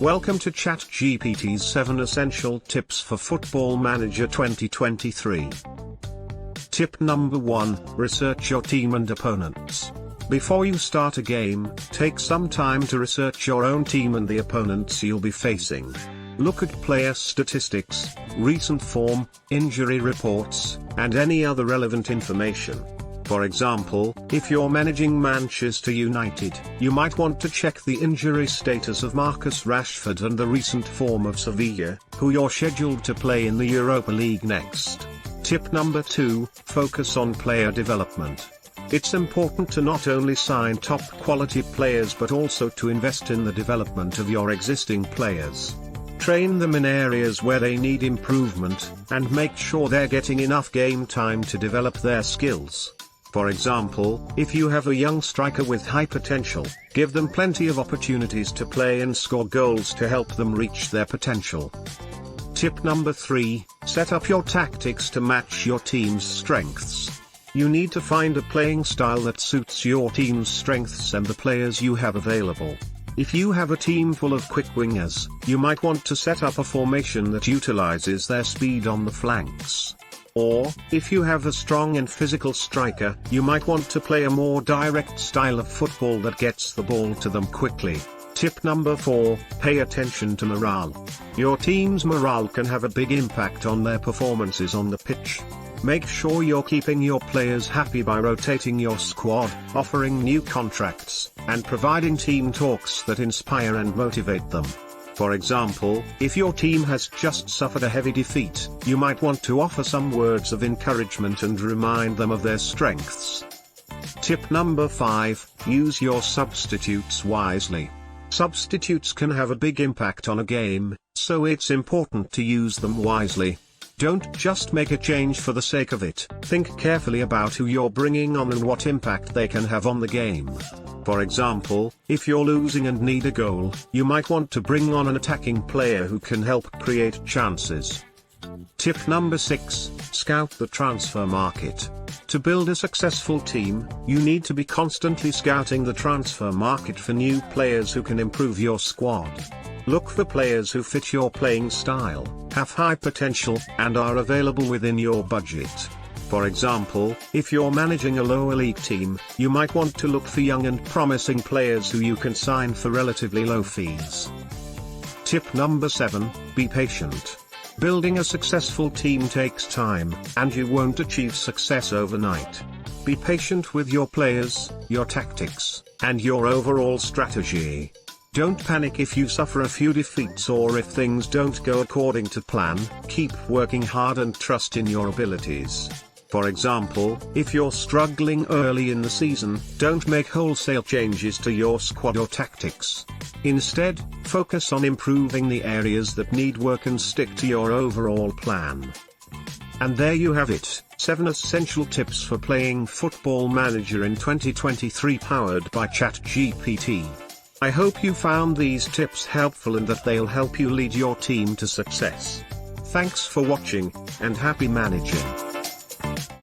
Welcome to ChatGPT's 7 Essential Tips for Football Manager 2023. Tip number 1, research your team and opponents. Before you start a game, take some time to research your own team and the opponents you'll be facing. Look at player statistics, recent form, injury reports, and any other relevant information. For example, if you're managing Manchester United, you might want to check the injury status of Marcus Rashford and the recent form of Sevilla, who you're scheduled to play in the Europa League next. Tip number 2, focus on player development. It's important to not only sign top-quality players but also to invest in the development of your existing players. Train them in areas where they need improvement, and make sure they're getting enough game time to develop their skills. For example, if you have a young striker with high potential, give them plenty of opportunities to play and score goals to help them reach their potential. Tip number 3, set up your tactics to match your team's strengths. You need to find a playing style that suits your team's strengths and the players you have available. If you have a team full of quick wingers, you might want to set up a formation that utilizes their speed on the flanks. Or, if you have a strong and physical striker, you might want to play a more direct style of football that gets the ball to them quickly. Tip number 4, pay attention to morale. Your team's morale can have a big impact on their performances on the pitch. Make sure you're keeping your players happy by rotating your squad, offering new contracts, and providing team talks that inspire and motivate them. For example, if your team has just suffered a heavy defeat, you might want to offer some words of encouragement and remind them of their strengths. Tip number 5, use your substitutes wisely. Substitutes can have a big impact on a game, so it's important to use them wisely. Don't just make a change for the sake of it. Think carefully about who you're bringing on and what impact they can have on the game. For example, if you're losing and need a goal, you might want to bring on an attacking player who can help create chances. Tip number 6, scout the transfer market. To build a successful team, you need to be constantly scouting the transfer market for new players who can improve your squad. Look for players who fit your playing style, have high potential, and are available within your budget. For example, if you're managing a lower league team, you might want to look for young and promising players who you can sign for relatively low fees. Tip number 7, be patient. Building a successful team takes time, and you won't achieve success overnight. Be patient with your players, your tactics, and your overall strategy. Don't panic if you suffer a few defeats or if things don't go according to plan. Keep working hard and trust in your abilities. For example, if you're struggling early in the season, don't make wholesale changes to your squad or tactics. Instead, focus on improving the areas that need work and stick to your overall plan. And there you have it, 7 essential tips for playing Football Manager in 2023 powered by ChatGPT. I hope you found these tips helpful and that they'll help you lead your team to success. Thanks for watching, and happy managing.